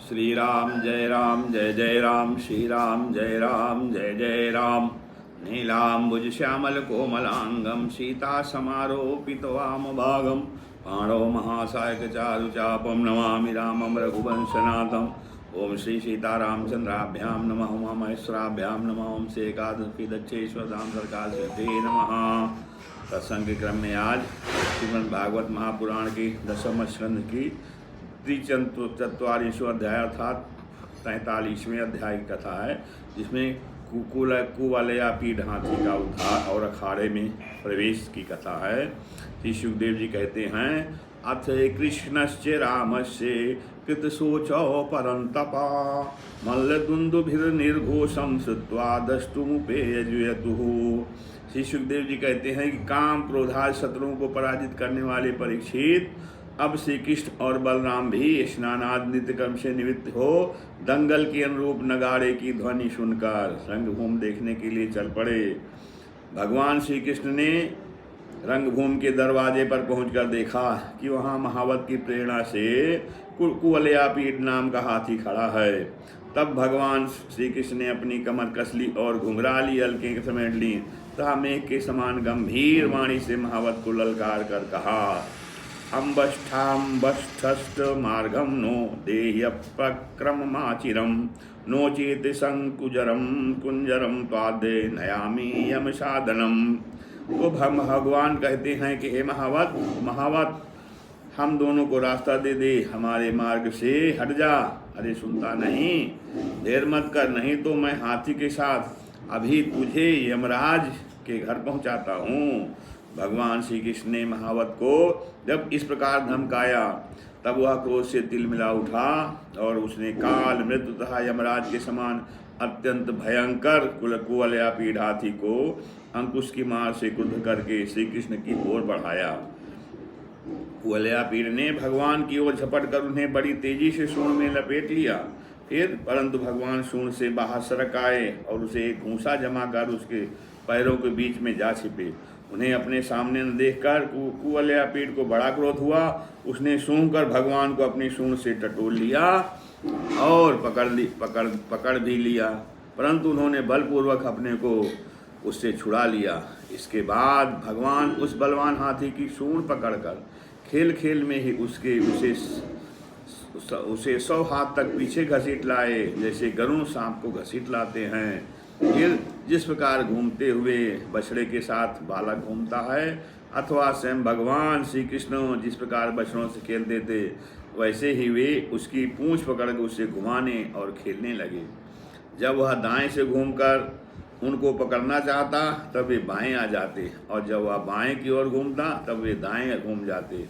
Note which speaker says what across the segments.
Speaker 1: श्री राम जय जय राम, श्री राम जय जय राम। नीलाम्बुज श्यामल कोमलांगम सीता समारोपित वाम भागम पाणो महासायक चारु चापम नमामि रामम रघुवंशनाथम। ओम श्री सीतारामचंद्राभ्याम नमः, उमा महेश्वराभ्याम नमः, ओम से एकादशी दक्षेश्वर धाम सरकार से नमः। सत्संग के क्रम में आज श्रीमद् भागवत महापुराण की दशम स्कंध की 43वां अध्याय अर्थात 43वें अध्याय की कथा है, जिसमें कुवलया पीठ हाथी का उद्धार और अखाड़े में प्रवेश की कथा है। श्री सुखदेव जी कहते हैं, अथ कृष्णश्च रामस्य कृतशोचौ परन्तपा मल्लदुन्दुभिर्निर्घोषं श्रुत्वा द्रष्टुमुपेयजुयतुः। श्री सुखदेव जी कहते हैं कि काम क्रोधादि शत्रुओं को पराजित करने वाले परीक्षित अब श्री कृष्ण और बलराम भी स्नानादि नित्य कर्म से निवृत्त हो दंगल के अनुरूप नगाड़े की ध्वनि सुनकर रंगभूमि देखने के लिए चल पड़े। भगवान श्री कृष्ण ने रंगभूमि के दरवाजे पर पहुंचकर देखा कि वहां महावत की प्रेरणा से कुवलयापीठ नाम का हाथी खड़ा है। तब भगवान श्री कृष्ण ने अपनी कमर कस ली और घुंघराली अलकें समेट ली तथा मेघ के समान गंभीर वाणी से महावत को ललकार कर कहा, अम्बष्ठाम्बष्ठस्त मार्गम नो देह्यप्रक्रममाचिरम नो चेत संकुजरम कुंजरम त्वादे नयामि यम साधनम। तो भगवान कहते हैं कि हे महावत हम दोनों को रास्ता दे दे, हमारे मार्ग से हट जा। अरे सुनता नहीं, देर मत कर, नहीं तो मैं हाथी के साथ अभी तुझे यमराज के घर पहुंचाता हूँ। भगवान श्री कृष्ण ने महावत को जब इस प्रकार धमकाया तब वह क्रोध से तिलमिला उठा और उसने काल मृत्यु तथा यमराज के समान अत्यंत भयंकर कुवलयापीठ हाथी को अंकुश की मार से क्रुद्ध करके श्री कृष्ण की ओर बढ़ाया। कुवलयापीठ ने भगवान की ओर झपट कर उन्हें बड़ी तेजी से सूंड में लपेट लिया। फिर परंतु भगवान सूंड से बाहर सरक आए और उसे एक घूंसा जमा कर उसके पैरों के बीच में जा छिपे। उन्हें अपने सामने न देखकर कुवलयापीठ को बड़ा क्रोध हुआ। उसने सूंघ कर भगवान को अपनी सूंड से टटोल लिया और पकड़ भी लिया, परंतु उन्होंने बलपूर्वक अपने को उससे छुड़ा लिया। इसके बाद भगवान उस बलवान हाथी की सूंड पकड़कर खेल खेल में ही उसे 100 हाथ तक पीछे घसीट लाए, जैसे गरुड़ सांप को घसीट लाते हैं। फिर जिस प्रकार घूमते हुए बछड़े के साथ बालक घूमता है अथवा स्वयं भगवान श्री कृष्ण जिस प्रकार बछड़ों से खेलते थे, वैसे ही वे उसकी पूंछ पकड़कर उसे घुमाने और खेलने लगे। जब वह दाएं से घूमकर उनको पकड़ना चाहता तब वे बाएं आ जाते और जब वह बाएं की ओर घूमता तब वे दाएं घूम जाते।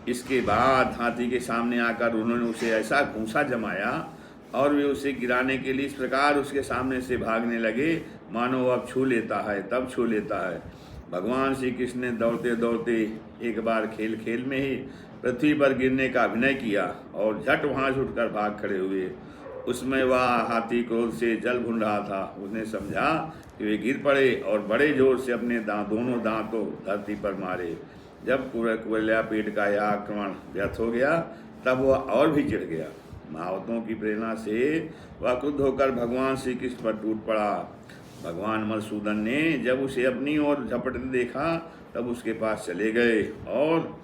Speaker 1: इसके बाद हाथी के सामने आकर उन्होंने उसे ऐसा घूंसा जमाया और वे उसे गिराने के लिए इस प्रकार उसके सामने से भागने लगे मानो अब छू लेता है तब छू लेता है। भगवान श्री कृष्ण ने दौड़ते दौड़ते एक बार खेल खेल में ही पृथ्वी पर गिरने का अभिनय किया और झट वहाँ से उठकर भाग खड़े हुए। उसमें वह हाथी क्रोध से जल भून रहा था। उसने समझा कि वे गिर पड़े और बड़े जोर से अपने दोनों दांतों धरती पर मारे। जब कुवलयापीठ का यह आक्रमण व्यर्थ हो गया तब वह और भी चिढ़ गया। महावतों की प्रेरणा से वह क्रुद्ध होकर भगवान श्री कृष्ण पर टूट पड़ा। भगवान मधुसूदन ने जब उसे अपनी ओर झपटते देखा तब उसके पास चले गए और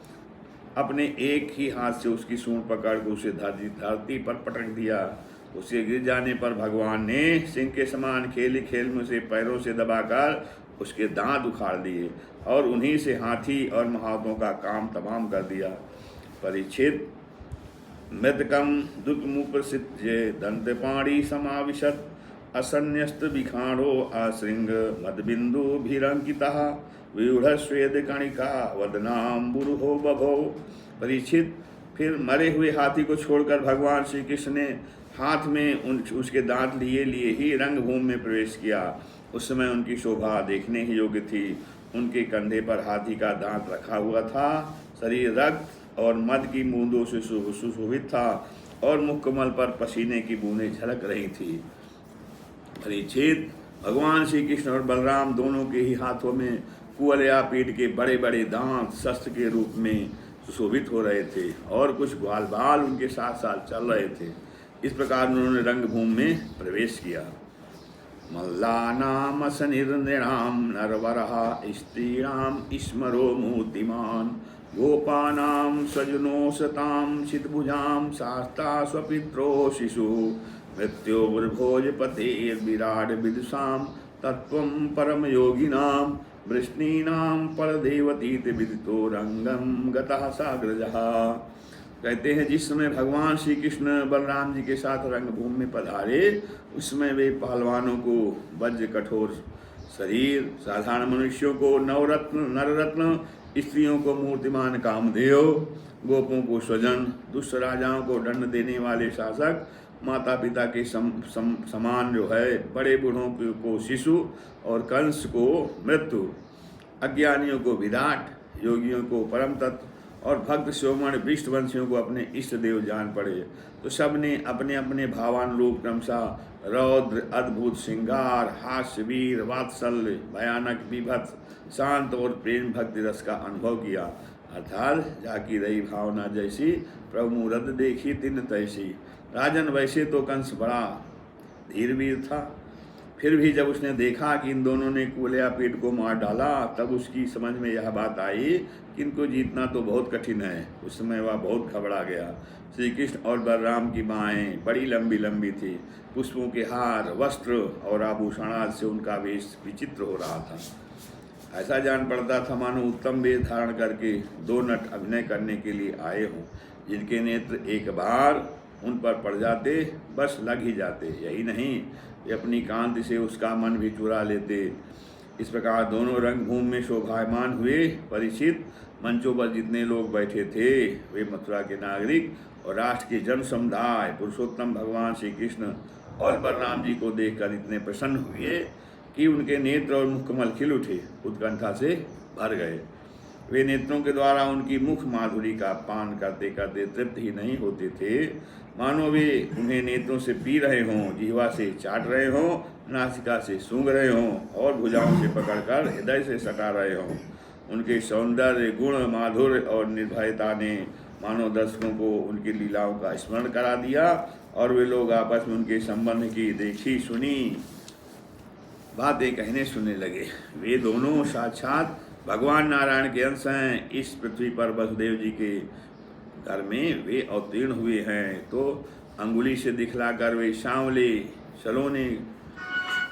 Speaker 1: अपने एक ही हाथ से उसकी सूंड पकड़कर उसे धरती पर पटक दिया। उसे गिर जाने पर भगवान ने सिंह के समान खेल में उसे पैरों से दबाकर उसके दांत उखाड़ दिए और उन्हीं से हाथी और महावतों का काम तमाम कर दिया। परीक्षित मृतकम दुतमुपसित्य दंतपाणी समाविशत असन्यस्त विखाणो आशृंग मदबिंदुभिरंकितः व्यूढ़ श्वेद कणिका वदनाम्बुरुहो बभो। परीक्षित फिर मरे हुए हाथी को छोड़कर भगवान श्री कृष्ण ने हाथ में उसके दांत लिए ही रंगभूमि में प्रवेश किया। उस समय उनकी शोभा देखने ही योग्य थी। उनके कंधे पर हाथी का दांत रखा हुआ था, शरीर रक्त और मद की बूंदों से सुशोभित था और मुखकमल पर पसीने की बूंदें झलक रही थी। परीक्षित भगवान श्री कृष्ण और बलराम दोनों के ही हाथों में कुवलयापीठ के बड़े बड़े दांत शस्त्र के रूप में सुशोभित हो रहे थे और कुछ ग्वाल बाल उनके साथ साथ चल रहे थे। इस प्रकार उन्होंने रंगभूमि में प्रवेश किया। मल्लानामसनिर्नृणां नरवरः स्त्रीणां स्मरो मूर्तिमान् गोपानां स्वजनोशतां चितभुजां शास्ता स्वपित्रो शिशु मृत्योर्भोजपतेर्विराड विदुषां तत्त्वं परमयोगिनां वृष्णीनां परदेवतीति विदितो रंगम गतः साग्रजः। कहते हैं जिस समय भगवान श्री कृष्ण बलराम जी के साथ रंगभूमि में पधारे उस समय वे पहलवानों को वज्र कठोर शरीर, साधारण मनुष्यों को नवरत्न नररत्न, स्त्रियों को मूर्तिमान कामदेव, गोपों को स्वजन, दुष्ट राजाओं को दंड देने वाले शासक, माता पिता के समान जो है बड़े बूढ़ों को शिशु और कंस को मृत्यु, अज्ञानियों को विराट, योगियों को परम तत्व और भक्त श्रोमण वृष्टवंशियों को अपने इष्ट देव जान पड़े। तो सब ने अपने अपने भावानुरूप क्रमशः रौद्र, अद्भुत श्रृंगार, हास्य, वीर, वात्सल्य, भयानक, विभत्स, शांत और प्रेम भक्ति रस का अनुभव किया। अर्थात जाकी रही भावना जैसी प्रभु मुरद देखी तिन तैसी। राजन वैसे तो कंस बड़ा धीरवीर था, फिर भी जब उसने देखा कि इन दोनों ने कुलिया पेट को मार डाला तब उसकी समझ में यह बात आई कि इनको जीतना तो बहुत कठिन है। उस समय वह बहुत घबरा गया। श्री कृष्ण और बलराम की बाहें बड़ी लंबी लंबी थी, पुष्पों के हार, वस्त्र और आभूषणाद से उनका वेश विचित्र हो रहा था। ऐसा जान पड़ता था मानो उत्तम वेश धारण करके दो नट अभिनय करने के लिए आए हों, जिनके नेत्र एक बार उन पर पड़ जाते बस लग ही जाते। यही नहीं, वे अपनी कांति से उसका मन भी चुरा लेते। इस प्रकार दोनों रंगभूमि में शोभायमान हुए। परीक्षित, मंचों पर जितने लोग बैठे थे वे मथुरा के नागरिक और राष्ट्र के जन समुदाय पुरुषोत्तम भगवान श्री कृष्ण और बलराम जी को देखकर इतने प्रसन्न हुए कि उनके नेत्र और मुखकमल खिल उठे, उत्कंठा से भर गए। वे नेत्रों के द्वारा उनकी मुख माधुरी का पान करते करते तृप्त ही नहीं होते थे, मानो वे उन्हें नेत्रों से पी रहे हों, जिह्वा से चाट रहे हों, नासिका से सूंघ रहे हों और भुजाओं से पकड़कर हृदय से सटा रहे हों। उनके सौंदर्य, गुण, माधुर्य और निर्भयता ने मानव दर्शकों को उनकी लीलाओं का स्मरण करा दिया और वे लोग आपस में उनके संबंध की देखी सुनी बातें कहने सुनने लगे। वे दोनों साक्षात भगवान नारायण के अंश हैं। इस पृथ्वी पर वसुदेव जी के घर में वे अवतीर्ण हुए हैं। तो अंगुली से दिखलाकर वे सांवले सलोने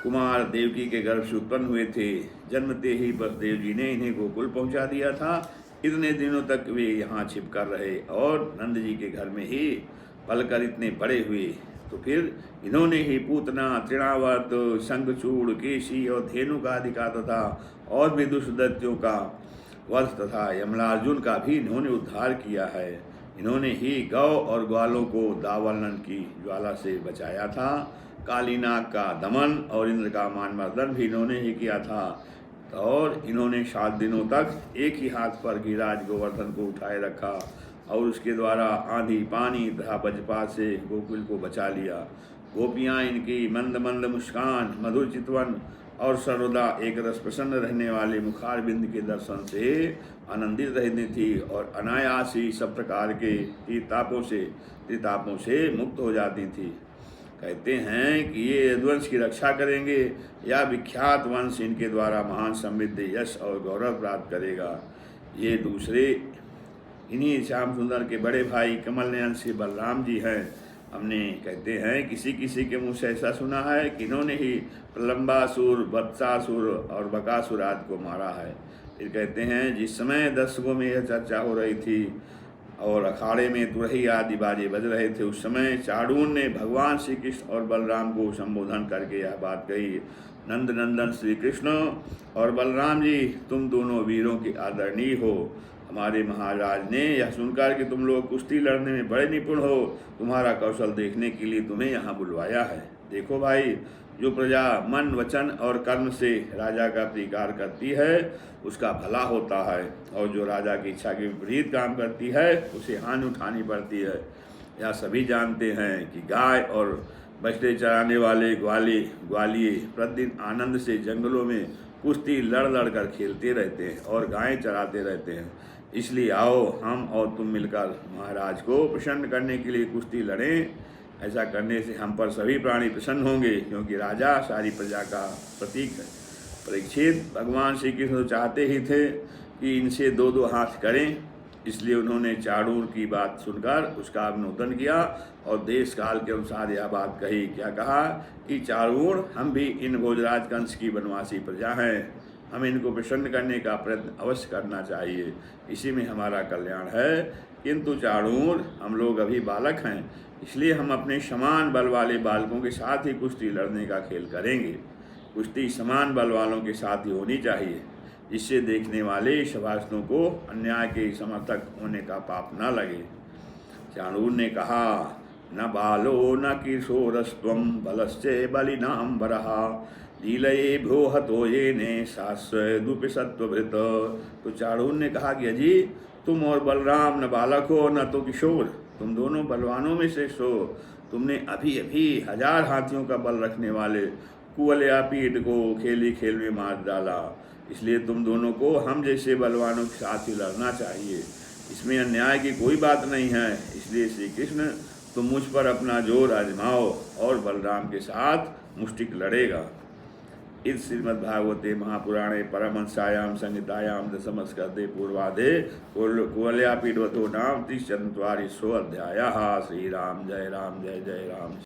Speaker 1: कुमार देवकी के गर्भ से उत्पन्न हुए थे। जन्मते ही वसुदेव जी ने इन्हें गोकुल पहुंचा दिया था। इतने दिनों तक वे यहाँ छिप कर रहे और नंद जी के घर में ही पलकर इतने बड़े हुए। तो फिर इन्होंने ही पूतना, तृणावर्त, शंखचूड़, केशी और धेनुकादिका तथा और भी दुष्ट दैत्यों का वध तथा यमलार्जुन का भी इन्होंने उद्धार किया है। इन्होंने ही गौ और ग्वालों को दावानल की ज्वाला से बचाया था। कालीनाग का दमन और इंद्र का मानमर्दन भी इन्होंने ही किया था। और इन्होंने 7 दिनों तक एक ही हाथ पर गिरिराज गोवर्धन को उठाए रखा और उसके द्वारा आंधी, पानी तथा वज्रपात से गोकुल को बचा लिया। गोपियाँ इनकी मंद मंद मुस्कान, मधुर चितवन और सर्वदा एक रस प्रसन्न रहने वाले मुखार बिंद के दर्शन से आनंदित रहती थी और अनायास ही सब प्रकार के त्रितापों से मुक्त हो जाती थी। कहते हैं कि ये यदुवंश की रक्षा करेंगे या विख्यात वंश इनके द्वारा महान समृद्ध यश और गौरव प्राप्त करेगा। ये दूसरे इन्हीं श्याम सुंदर के बड़े भाई कमल नयन श्री बलराम जी हैं। हमने कहते हैं किसी किसी के मुँह से ऐसा सुना है कि इन्होंने ही प्रलंबासुर, वत्सासुर और बकासुर आदि को मारा है। फिर कहते हैं जिस समय दर्शकों में यह चर्चा हो रही थी और अखाड़े में तुरही आदि बाजे बज रहे थे, उस समय चाड़ून ने भगवान श्री कृष्ण और बलराम को संबोधन करके यह बात कही, नंद नंदन श्री कृष्ण और बलराम जी, तुम दोनों वीरों के आदरणीय हो। हमारे महाराज ने यह सुनकर कि तुम लोग कुश्ती लड़ने में बड़े निपुण हो, तुम्हारा कौशल देखने के लिए तुम्हें यहाँ बुलवाया है। देखो भाई, जो प्रजा मन, वचन और कर्म से राजा का प्रतिकार करती है उसका भला होता है और जो राजा की इच्छा के विपरीत काम करती है उसे हानि उठानी पड़ती है। यह सभी जानते हैं कि गाय और बछड़े चराने वाले ग्वालिये प्रतिदिन आनंद से जंगलों में कुश्ती लड़ लड़ कर खेलते रहते हैं और गायें चराते रहते हैं। इसलिए आओ हम और तुम मिलकर महाराज को प्रसन्न करने के लिए कुश्ती लड़ें। ऐसा करने से हम पर सभी प्राणी प्रसन्न होंगे, क्योंकि राजा सारी प्रजा का प्रतीक है। परीक्षित, भगवान श्री कृष्ण तो चाहते ही थे कि इनसे दो दो हाथ करें, इसलिए उन्होंने चाणूर की बात सुनकर उसका अनुमोदन किया और देश काल के अनुसार यह बात कही। क्या कहा कि चाणूर, हम भी इन भोजराज कंस की वनवासी प्रजा हैं, हमें इनको प्रसन्न करने का प्रयत्न अवश्य करना चाहिए, इसी में हमारा कल्याण है। किंतु चाणूर, हम लोग अभी बालक हैं, इसलिए हम अपने समान बल वाले बालकों के साथ ही कुश्ती लड़ने का खेल करेंगे। कुश्ती समान बल वालों के साथ ही होनी चाहिए, जिससे देखने वाले सभासदों को अन्याय के समर्थक होने का पाप न लगे। चाणूर ने कहा, न बालो न किशोरस्त्वं बलश्चे बलिनां वरहा लीलये भ्यो हतो ये ने शास्वदुपि सत्वभृत। तो चाणूर ने कहा कि अजी, तुम और बलराम न बालक हो न तो किशोर, तुम दोनों बलवानों में श्रेष्ठ हो। तुमने अभी अभी 1000 हाथियों का बल रखने वाले कुवलयापीठ को खेली खेल में मार डाला, इसलिए तुम दोनों को हम जैसे बलवानों के साथ ही लड़ना चाहिए, इसमें अन्याय की कोई बात नहीं है। इसलिए श्री कृष्ण, तुम मुझ पर अपना जोर आजमाओ और बलराम के साथ मुष्टिक लड़ेगा। इस श्रीमद्भागवते महापुराणे परमहंसायां संहितायां दशमस्कन्धे पूर्वाधे कुवलयापीठवतो नाम 30 अध्यायः। श्री राम जय जय राम।